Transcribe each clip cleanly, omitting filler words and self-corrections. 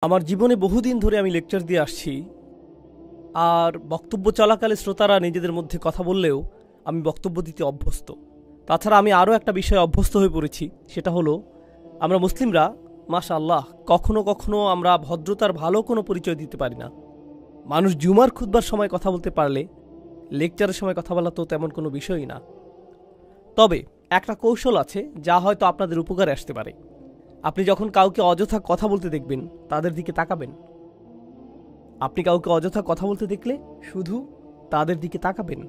আমার জীবনে বহুদিন ধরে আমি লেকচার দিয়ে আসছি, আর বক্তব্য চলাকালে শ্রোতারা নিজেদের মধ্যে কথা বললেও আমি বক্তব্য দিতে অভ্যস্ত। তাছাড়া আমি আরও একটা বিষয়ে অভ্যস্ত হয়ে পড়েছি, সেটা হলো আমরা মুসলিমরা মাশাআল্লাহ কখনো কখনো আমরা ভদ্রতার ভালো কোনো পরিচয় দিতে পারি না। মানুষ জুমার খুতবার সময় কথা বলতে পারলে লেকচারের সময় কথা বলা তো তেমন কোনো বিষয়ই না। তবে একটা কৌশল আছে যা হয়তো আপনাদের উপকারে আসতে পারে। আপনি যখন কাউকে অযথা কথা বলতে দেখবেন তাদের দিকে তাকাবেন। আপনি কাউকে অযথা কথা বলতে দেখলে শুধু তাদের দিকে তাকাবেন।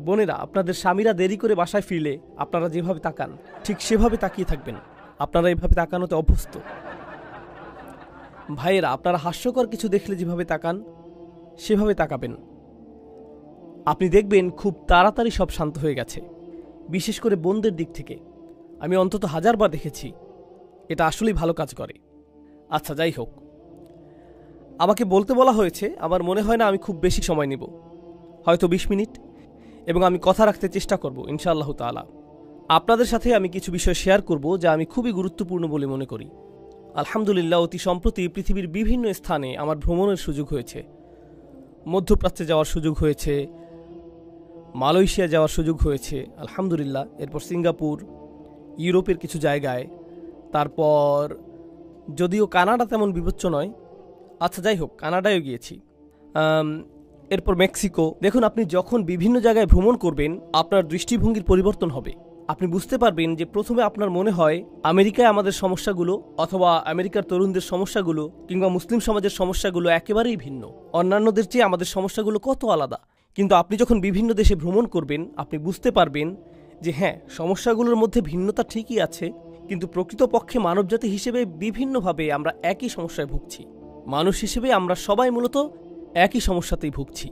বোনেরা, আপনাদের স্বামীরা দেরি করে বাসায় ফিরলে আপনারা যেভাবে তাকান ঠিক সেভাবে তাকিয়ে থাকবেন। আপনারা এভাবে তাকানোতে অভ্যস্ত। ভাইয়েরা, আপনারা হাস্যকর কিছু দেখলে যেভাবে তাকান সেভাবে তাকাবেন। আপনি দেখবেন খুব তাড়াতাড়ি সব শান্ত হয়ে গেছে। বিশেষ করে বোনদের দিক থেকে আমি অন্তত 1000 বার দেখেছি। এটা আসলেই ভালো কাজ করে। আচ্ছা, যাই হোক, আমাকে বলতে বলা হয়েছে। আমার মনে হয় না আমি খুব বেশি সময় নিব, হয়তো 20 মিনিট, এবং আমি কথা রাখতে চেষ্টা করব ইনশাআল্লাহ তাআলা। আপনাদের সাথে আমি কিছু বিষয় শেয়ার করব যা আমি খুবই গুরুত্বপূর্ণ বলে মনে করি। আলহামদুলিল্লাহ, অতি সম্প্রতি পৃথিবীর বিভিন্ন স্থানে আমার ভ্রমণের সুযোগ হয়েছে। মধ্যপ্রাচ্যে যাওয়ার সুযোগ হয়েছে, মালয়েশিয়া যাওয়ার সুযোগ হয়েছে আলহামদুলিল্লাহ, এরপর সিঙ্গাপুর, ইউরোপের কিছু জায়গায়, তারপর যদিও কানাডা তেমন বিবেচ্য নয়, আচ্ছা যাই হোক, কানাডায়ও গিয়েছি, এরপর মেক্সিকো। দেখুন, আপনি যখন বিভিন্ন জায়গায় ভ্রমণ করবেন আপনার দৃষ্টিভঙ্গির পরিবর্তন হবে। আপনি বুঝতে পারবেন যে প্রথমে আপনার মনে হয় আমেরিকায় আমাদের সমস্যাগুলো অথবা আমেরিকার তরুণদের সমস্যাগুলো কিংবা মুসলিম সমাজের সমস্যাগুলো একেবারেই ভিন্ন, অন্যান্যদের চেয়ে আমাদের সমস্যাগুলো কত আলাদা। কিন্তু আপনি যখন বিভিন্ন দেশে ভ্রমণ করবেন আপনি বুঝতে পারবেন যে হ্যাঁ, সমস্যাগুলোর মধ্যে ভিন্নতা ঠিকই আছে, কিন্তু প্রকৃতপক্ষে মানবজাতি হিসেবে বিভিন্নভাবে আমরা একই সমস্যায় ভুগছি। মানুষ হিসেবে আমরা সবাই মূলত একই সমস্যাতেই ভুগছি।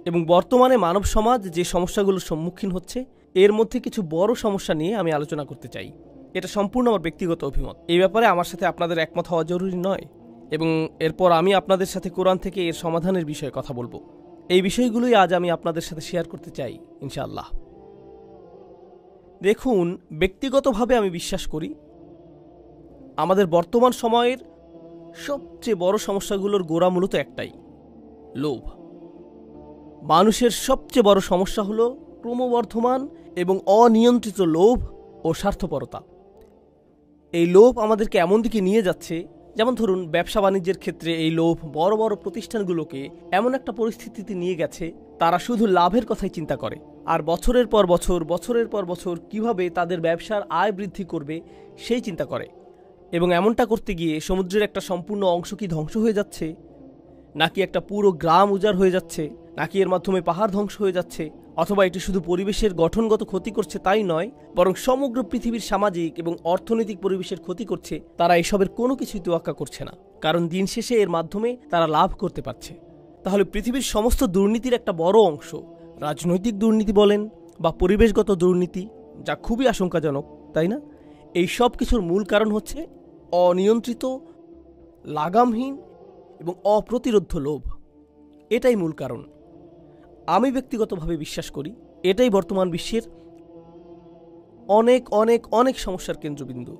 এবং বর্তমানে মানব সমাজ যে সমস্যাগুলোর সম্মুখীন হচ্ছে এর মধ্যে কিছু বড় সমস্যা নিয়ে আমি আলোচনা করতে চাই। এটা সম্পূর্ণ আমার ব্যক্তিগত অভিমত। এই ব্যাপারে আমার সাথে আপনাদের একমত হওয়া জরুরি নয়, এবং এরপর আমি আপনাদের সাথে কোরআন থেকে এর সমাধানের বিষয়ে কথা বলবো। এই বিষয়গুলোই আজ আমি আপনাদের সাথে শেয়ার করতে চাই ইনশাআল্লাহ। দেখুন, ব্যক্তিগতভাবে আমি বিশ্বাস করি আমাদের বর্তমান সময়ের সবচেয়ে বড় সমস্যাগুলোর গোড়া মূলত একটাই, লোভ। মানুষের সবচেয়ে বড় সমস্যা হলো ক্রমবর্ধমান এবং অনিয়ন্ত্রিত লোভ ও স্বার্থপরতা। এই লোভ আমাদেরকে এমন দিকে নিয়ে যাচ্ছে, যেমন ধরুন ব্যবসা বাণিজ্যের ক্ষেত্রে এই লোভ বড় বড় প্রতিষ্ঠানগুলোকে এমন একটা পরিস্থিতিতে নিয়ে গেছে তারা শুধু লাভের কথাই চিন্তা করে, আর বছরের পর বছর কিভাবে তাদের ব্যবসার আয় বৃদ্ধি করবে সেই চিন্তা করে। এবং এমনটা করতে গিয়ে সমুদ্রের একটা সম্পূর্ণ অংশ কি ধ্বংস হয়ে যাচ্ছে, নাকি একটা পুরো গ্রাম উজাড় হয়ে যাচ্ছে, নাকি এর মাধ্যমে পাহাড় ধ্বংস হয়ে যাচ্ছে, অথবা এটি শুধু পরিবেশের গঠনগত ক্ষতি করছে তাই নয়, বরং সমগ্র পৃথিবীর সামাজিক এবং অর্থনৈতিক পরিবেশের ক্ষতি করছে, তারা এসবের কোনো কিছুই তোয়াক্কা করছে না, কারণ দিন শেষে এর মাধ্যমে তারা লাভ করতে পারছে। তাহলে পৃথিবীর সমস্ত দুর্নীতির একটা বড় অংশ, রাজনৈতিক দুর্নীতি বলেন বা পরিবেশগত দুর্নীতি, যা খুবই আশঙ্কাজনক, তাই না? এই সব কিছুর মূল কারণ হচ্ছে অনিয়ন্ত্রিত, লাগামহীন এবং অপ্রতিরোধ্য লোভ। এটাই মূল কারণ। আমি ব্যক্তিগতভাবে বিশ্বাস করি এটাই বর্তমান বিশ্বের অনেক অনেক অনেক সমস্যার কেন্দ্রবিন্দু।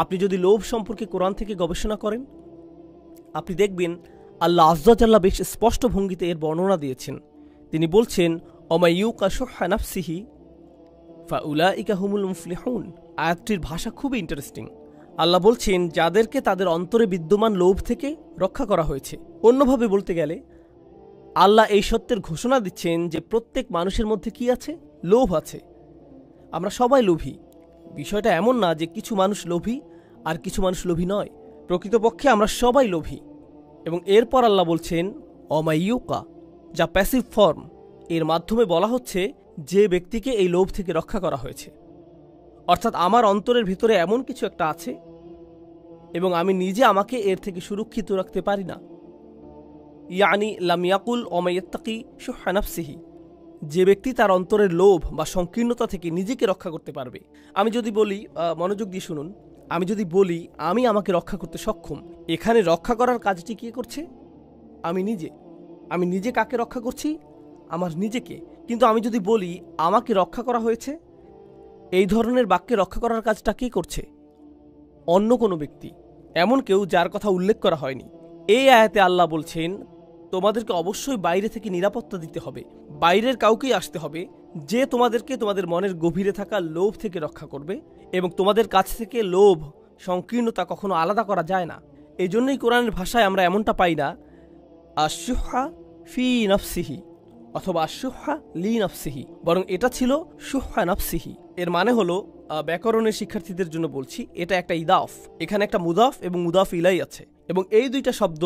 আপনি যদি লোভ সম্পর্কে কোরআন থেকে গবেষণা করেন আপনি দেখবেন আল্লাহ আযজা জাল্লা বেশ স্পষ্ট ভঙ্গিতে এর বর্ণনা দিয়েছেন। তিনি বলছেন, অমাইয়ুকা শুহা নাফসিহি ফাউলাইকা হুমুল মুফলিহুন। আয়াতটির ভাষা খুবই ইন্টারেস্টিং। আল্লাহ বলছেন যাদেরকে তাদের অন্তরে বিদ্যমান লোভ থেকে রক্ষা করা হয়েছে। অন্যভাবে বলতে গেলে আল্লাহ এই সত্যের ঘোষণা দিচ্ছেন যে প্রত্যেক মানুষের মধ্যে কি আছে? লোভ আছে। আমরা সবাই লোভী। বিষয়টা এমন না যে কিছু মানুষ লোভী আর কিছু মানুষ লোভী নয়। প্রকৃতপক্ষে আমরা সবাই লোভী। এবং এরপর আল্লাহ বলছেন অমাইয়ুকা, যা প্যাসিভ ফর্ম। এর মাধ্যমে বলা হচ্ছে যে ব্যক্তিকে এই লোভ থেকে রক্ষা করা হয়েছে, অর্থাৎ আমার অন্তরের ভিতরে এমন কিছু একটা আছে এবং আমি নিজে আমাকে এর থেকে সুরক্ষিত রাখতে পারি না। ইয়ানি লাম ইয়াকুল ওমাইয়াত্তাকি শুহা নাফসিহি, যে ব্যক্তি তার অন্তরের লোভ বা সংকীর্ণতা থেকে নিজেকে রক্ষা করতে পারবে। আমি যদি বলি, মনোযোগ দিয়ে শুনুন, আমি যদি বলি আমি আমাকে রক্ষা করতে সক্ষম, এখানে রক্ষা করার কাজটি কে করছে? আমি নিজে। আমি নিজে কাকে রক্ষা করছি? আমার নিজেকে। কিন্তু আমি যদি বলি আমাকে রক্ষা করা হয়েছে, এই ধরনের বাক্যে রক্ষা করার কাজটা কে করছে? অন্য কোনো ব্যক্তি। এমন কেউ যার কথা উল্লেখ করা হয়নি। এই আয়াতে আল্লাহ বলছেন, তোমাদেরকে অবশ্যই বাইরে থেকে নিরাপত্তা দিতে হবে, বাইরের কাউকেই আসতে হবে যে তোমাদেরকে তোমাদের মনের গভীরে থাকা লোভ থেকে রক্ষা করবে, এবং তোমাদের কাছ থেকে লোভ, সংকীর্ণতা কখনো আলাদা করা যায় না। এই জন্যই কোরআনের ভাষায় আমরা এমনটা পাই না আশুহা ফি নফসিহি অথবা আশুহা লি নফসিহি, বরং এটা ছিল শুহা নফসিহি। এর মানে হলো, ব্যাকরণের শিক্ষার্থীদের জন্য বলছি, এটা একটা ইদাফ, এখানে একটা মুদাফ এবং মুদাফ ইলাই আছে, এবং এই দুইটা শব্দ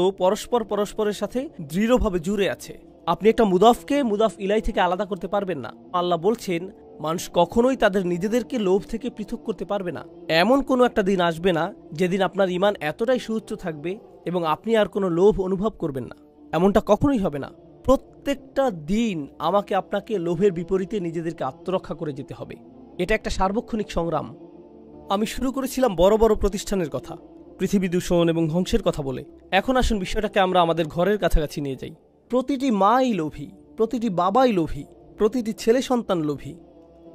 পরস্পরের সাথে দৃঢ়ভাবে জুড়ে আছে। আপনি একটা মুদাফকে মুদাফ ইলাই থেকে আলাদা করতে পারবেন না। আল্লাহ বলছেন, মানুষ কখনোই তাদের নিজেদেরকে লোভ থেকে পৃথক করতে পারবে না। এমন কোনো একটা দিন আসবে না যেদিন আপনার ঈমান এতটাই সুউচ্চ থাকবে এবং আপনি আর কোনো লোভ অনুভব করবেন না। এমনটা কখনোই হবে না। প্রত্যেকটা দিন আমাকে আপনাকে লোভের বিপরীতে নিজেদেরকে আত্মরক্ষা করে যেতে হবে। এটা একটা সার্বক্ষণিক সংগ্রাম। আমি শুরু করেছিলাম বড় বড় প্রতিষ্ঠানের কথা, পৃথিবী দূষণ এবং ধ্বংসের কথা বলে। এখন আসুন বিষয়টাকে আমরা আমাদের ঘরের কাছাকাছি নিয়ে যাই। প্রতিটি মাই লোভী, প্রতিটি বাবাই লোভী, প্রতিটি ছেলে সন্তান লোভী,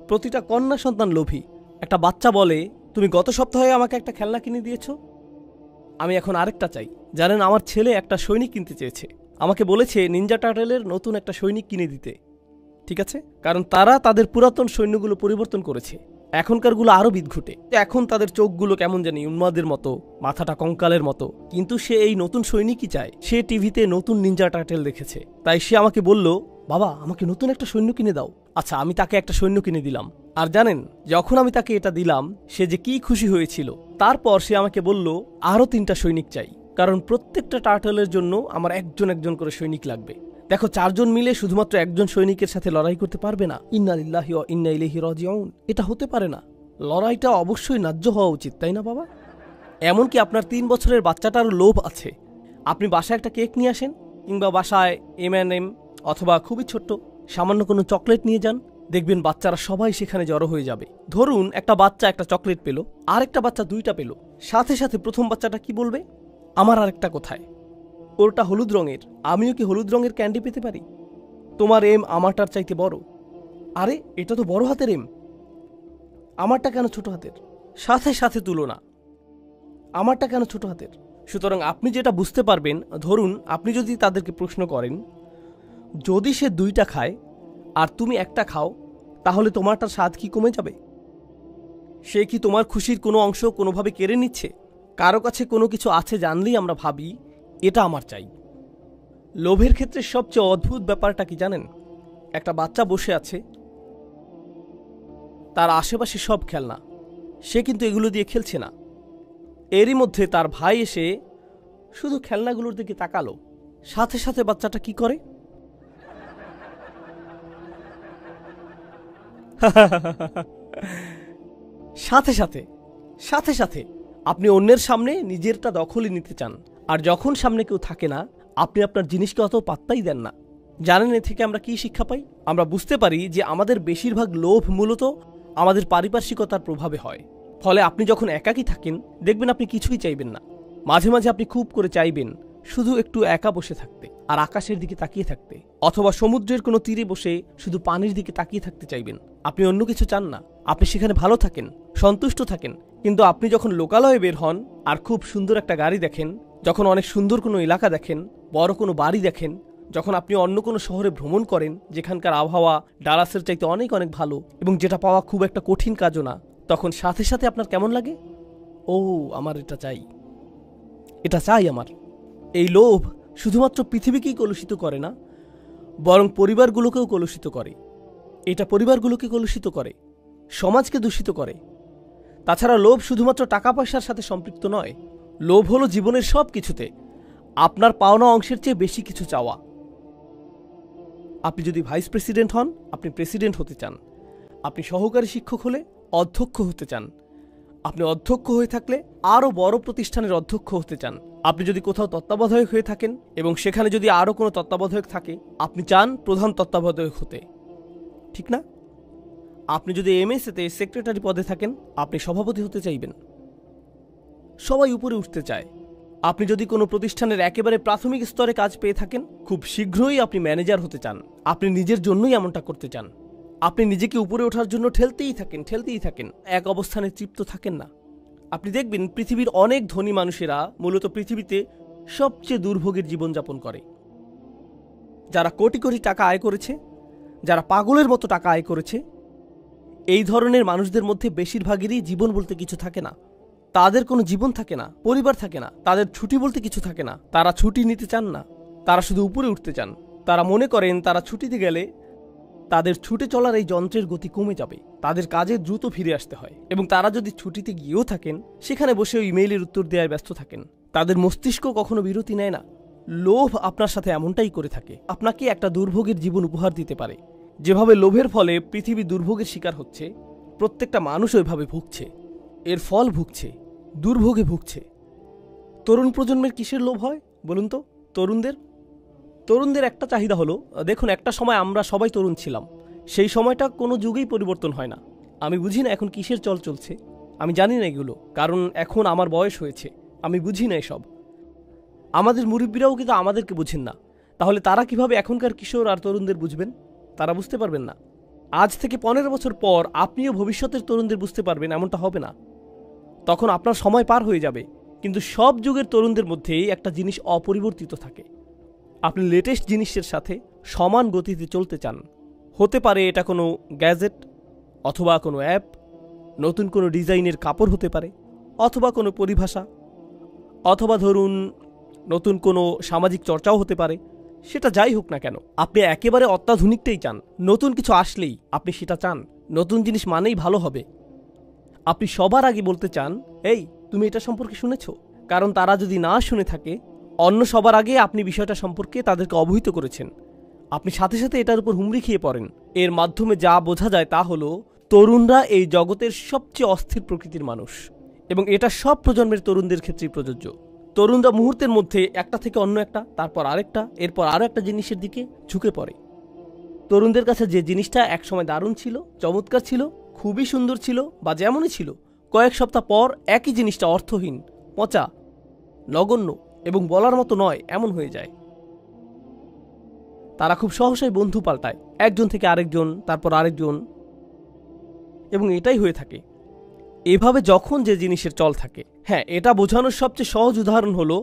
প্রতিটা কন্যা সন্তান লোভী। একটা বাচ্চা বলে, তুমি গত সপ্তাহে আমাকে একটা খেলনা কিনে দিয়েছ, আমি এখন আরেকটা চাই। জানেন, আমার ছেলে একটা সৈনিক কিনতে চেয়েছে, আমাকে বলেছে নিনজা টার্টেলের নতুন একটা সৈনিক কিনে দিতে। ঠিক আছে, কারণ তারা তাদের পুরাতন সৈন্যগুলো পরিবর্তন করেছে, এখনকারগুলো আরও বিদঘুটে। এখন তাদের চোখগুলো কেমন জানি উন্মাদের মতো, মাথাটা কঙ্কালের মতো। কিন্তু সে এই নতুন সৈনিকই চায়। সে টিভিতে নতুন নিনজা টার্টেল দেখেছে, তাই সে আমাকে বলল, বাবা আমাকে নতুন একটা সৈন্য কিনে দাও। আচ্ছা, আমি তাকে একটা সৈন্য কিনে দিলাম। আর জানেন, যখন আমি তাকে এটা দিলাম, সে যে কি খুশি হয়েছিল। তারপর সে আমাকে বলল, আরও 3টা সৈনিক চাই, কারণ প্রত্যেকটা টার্টেলের জন্য আমার একজন একজন করে সৈনিক লাগবে। দেখো, 4 জন মিলে শুধুমাত্র একজন সৈনিকের সাথে লড়াই করতে পারবে না। ইন্না লিল্লাহি ওয়া ইন্না ইলাইহি রাজিউন, এটা হতে পারে না। লড়াইটা অবশ্যই ন্যায্য হওয়া উচিত, তাই না বাবা? এমনকি আপনার 3 বছরের বাচ্চাটারও লোভ আছে। আপনি বাসায় একটা কেক নিয়ে আসেন, কিংবা বাসায় M&M অথবা খুবই ছোট্ট সামান্য কোনো চকলেট নিয়ে যান, দেখবেন বাচ্চারা সবাই সেখানে জড়ো হয়ে যাবে। ধরুন একটা বাচ্চা একটা চকলেট পেল, আরেকটা বাচ্চা 2টা পেল। সাথে সাথে প্রথম বাচ্চাটা কি বলবে? আমার আরেকটা কোথায়? ওরটা হলুদ রঙের, আমিও কি হলুদ রঙের ক্যান্ডি পেতে পারি? তোমার এম আমারটার চাইতে বড়। আরে, এটা তো বড় হাতের এম, আমারটা কেন ছোট হাতের? সাথে সাথে তুলনা, আমারটা কেন ছোট হাতের? সুতরাং আপনি যেটা বুঝতে পারবেন, ধরুন আপনি যদি তাদেরকে প্রশ্ন করেন, যদি সে 2টা খায় আর তুমি একটা খাও, তাহলে তোমারটার স্বাদ কি কমে যাবে? সে কি তোমার খুশির কোনো অংশ কোনোভাবে কেড়ে নিচ্ছে? কারো কাছে কোনো কিছু আছে জানলেই আমরা ভাবি, এটা আমার চাই। লোভের ক্ষেত্রে সবচেয়ে অদ্ভুত ব্যাপারটা কি জানেন? একটা বাচ্চা বসে আছে, তার আশেপাশে সব খেলনা, সে কিন্তু এগুলো দিয়ে খেলছে না। এরই মধ্যে তার ভাই এসে শুধু খেলনাগুলোর দিকে তাকালো। সাথে সাথে বাচ্চাটা কি করে? সাথে সাথে সাথে সাথে আপনি অন্যের সামনে নিজেরটা দখলই নিতে চান, আর যখন সামনে কেউ থাকে না, আপনি আপনার জিনিসকে অত পাত্তাই দেন না। জানেন এ থেকে আমরা কি শিক্ষা পাই? আমরা বুঝতে পারি যে আমাদের বেশিরভাগ লোভ মূলত আমাদের পারিপার্শ্বিকতার প্রভাবে হয়। ফলে আপনি যখন একাকী থাকেন, দেখবেন আপনি কিছুই চাইবেন না। মাঝে মাঝে আপনি খুব করে চাইবেন শুধু একটু একা বসে থাকতে আর আকাশের দিকে তাকিয়ে থাকতে, অথবা সমুদ্রের কোনো তীরে বসে শুধু পানির দিকে তাকিয়ে থাকতে চাইবেন। আপনি অন্য কিছু চান না, আপনি সেখানে ভালো থাকেন, সন্তুষ্ট থাকেন। কিন্তু আপনি যখন লোকালয়ে বের হন আর খুব সুন্দর একটা গাড়ি দেখেন, যখন অনেক সুন্দর কোনো এলাকা দেখেন, বড় কোনো বাড়ি দেখেন, যখন আপনি অন্য কোনো শহরে ভ্রমণ করেন যেখানকার আবহাওয়া ডালাসের চাইতে অনেক অনেক ভালো এবং যেটা পাওয়া খুব একটা কঠিন কাজও না, তখন সাথে সাথে আপনার কেমন লাগে? ও, আমার এটা চাই, এটা চাই আমার। এই লোভ শুধুমাত্র পৃথিবীকেই কলুষিত করে না, বরং পরিবারগুলোকেও কলুষিত করে। এটা পরিবারগুলোকে কলুষিত করে, সমাজকে দূষিত করে। তাছাড়া লোভ শুধুমাত্র টাকা পয়সার সাথে সম্পৃক্ত নয়। লোভ হলো জীবনের সব কিছুতে আপনার পাওনা অংশের চেয়ে বেশি কিছু চাওয়া। আপনি যদি ভাইস প্রেসিডেন্ট হন, আপনি প্রেসিডেন্ট হতে চান। আপনি সহকারী শিক্ষক হলে অধ্যক্ষ হতে চান। আপনি অধ্যক্ষ হয়ে থাকলে আরও বড় প্রতিষ্ঠানের অধ্যক্ষ হতে চান। আপনি যদি কোথাও তত্ত্বাবধায়ক হয়ে থাকেন এবং সেখানে যদি আরও কোনো তত্ত্বাবধায়ক থাকে, আপনি চান প্রধান তত্ত্বাবধায়ক হতে, ঠিক না? আপনি যদি এমএসএতে সেক্রেটারি পদে থাকেন, আপনি সভাপতি হতে চাইবেন। সবাই উপরে উঠতে চায়। আপনি যদি কোনো প্রতিষ্ঠানের একেবারে প্রাথমিক স্তরে কাজ পেয়ে থাকেন, খুব শীঘ্রই আপনি ম্যানেজার হতে চান। আপনি নিজের জন্যই এমনটা করতে চান। আপনি নিজেকে উপরে ওঠার জন্য ঠেলতেই থাকেন, এক অবস্থানে তৃপ্ত থাকেন না। আপনি দেখবেন পৃথিবীর অনেক ধনী মানুষেরা মূলত পৃথিবীতে সবচেয়ে দুর্ভোগের জীবনযাপন করে। যারা কোটি কোটি টাকা আয় করেছে, যারা পাগলের মতো টাকা আয় করেছে, এই ধরনের মানুষদের মধ্যে বেশিরভাগেরই জীবন বলতে কিছু থাকে না। তাদের কোনো জীবন থাকে না, পরিবার থাকে না, তাদের ছুটি বলতে কিছু থাকে না। তারা ছুটি নিতে চান না, তারা শুধু উপরে উঠতে চান। তারা মনে করেন তারা ছুটিতে গেলে তাদের ছুটে চলার এই যন্ত্রের গতি কমে যাবে, তাদের কাজে দ্রুত ফিরে আসতে হয়, এবং তারা যদি ছুটিতে গিয়েও থাকেন সেখানে বসে ইমেইলের উত্তর দেওয়ায় ব্যস্ত থাকেন। তাদের মস্তিষ্ক কখনো বিরতি নেয় না। লোভ আপনার সাথে এমনটাই করে থাকে, আপনাকে একটা দুর্ভোগের জীবন উপহার দিতে পারে। যেভাবে লোভের ফলে পৃথিবী দুর্ভোগের শিকার হচ্ছে, প্রত্যেকটা মানুষ ওইভাবে ভুগছে, এর ফল ভুগছে, দুর্ভোগে ভুগছে। তরুণ প্রজন্মের কিসের লোভ হয় বলুন তো? তরুণদের একটা চাহিদা হলো, দেখুন একটা সময় আমরা সবাই তরুণ ছিলাম, সেই সময়টা কোনো যুগেই পরিবর্তন হয় না। আমি বুঝি না এখন কিসের চল চলছে, আমি জানি না এগুলো, কারণ এখন আমার বয়স হয়েছে, আমি বুঝি না এসব। আমাদের মুরব্বীরাও কিন্তু আমাদেরকে বুঝেন না, তাহলে তারা কিভাবে এখনকার কিশোর আর তরুণদের বুঝবেন? তারা বুঝতে পারবেন না। আজ থেকে 15 বছর পর আপনিও ভবিষ্যতের তরুণদের বুঝতে পারবেন, এমনটা হবে না। তখন আপনার সময় পার হয়ে যাবে। কিন্তু সব যুগের তরুণদের মধ্যেই একটা জিনিস অপরিবর্তিত থাকে, আপনি লেটেস্ট জিনিসের সাথে সমান গতিতে চলতে চান। হতে পারে এটা কোনো গ্যাজেট, অথবা কোনো অ্যাপ, নতুন কোনো ডিজাইনের কাপড় হতে পারে, অথবা কোনো পরিভাষা, অথবা ধরুন নতুন কোনো সামাজিক চর্চাও হতে পারে। সেটা যাই হোক না কেন, আপনি একেবারে অত্যাধুনিকটাই চান। নতুন কিছু আসলেই আপনি সেটা চান, নতুন জিনিস মানেই ভালো হবে। আপনি সবার আগে বলতে চান, এই তুমি এটা সম্পর্কে শুনেছ? কারণ তারা যদি না শুনে থাকে, অন্য সবার আগে আপনি বিষয়টা সম্পর্কে তাদেরকে অবহিত করেছেন। আপনি সাথে সাথে এটার উপর হুমড়ি খেয়ে পড়েন। এর মাধ্যমে যা বোঝা যায় তা হলো, তরুণরা এই জগতের সবচেয়ে অস্থির প্রকৃতির মানুষ, এবং এটা সব প্রজন্মের তরুণদের ক্ষেত্রেই প্রযোজ্য। তরুণরা মুহূর্তের মধ্যে একটা থেকে অন্য একটা, তারপর আরেকটা, এরপর আরও একটা জিনিসের দিকে ঝুঁকে পড়ে। তরুণদের কাছে যে জিনিসটা একসময় দারুণ ছিল, চমৎকার ছিল, খুবই সুন্দর ছিল, বা যেমনই ছিল, কয়েক সপ্তাহ পর একই জিনিসটা অর্থহীন, পচা, নগণ্য এবং বলার মতো নয় এমন হয়ে যায়। তারা খুব সহসাই বন্ধু পাল্টায়, একজন থেকে আরেকজন, তারপর আরেকজন, এবং এটাই হয়ে থাকে। এভাবে যখন যে জিনিসের চল থাকে, হ্যাঁ, এটা বোঝানোর সবচেয়ে সহজ উদাহরণ হলো,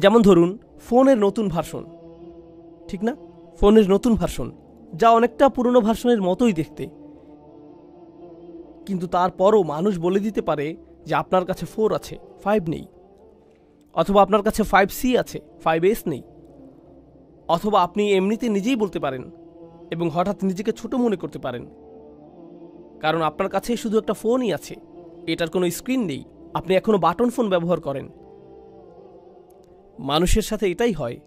যেমন ধরুন ফোনের নতুন ভার্সন, ঠিক না? ফোনের নতুন ভার্সন, যা অনেকটা পুরনো ভার্সনের মতোই দেখতে, কিন্তু তারপরও মানুষ বলে দিতে পারে যে আপনার কাছে 4 আছে, 5 নেই, অথবা আপনার কাছে 5C আছে, 5S নেই, অথবা আপনি এমনিতে নিজেই বলতে পারেন এবং হঠাৎ নিজেকে ছোট মনে করতে পারেন, কারণ আপনার কাছে শুধু একটা ফোনই আছে, এটার কোনো স্ক্রিন নেই, আপনি এখনো বাটন ফোন ব্যবহার করেন। মানুষের সাথে এটাই হয়।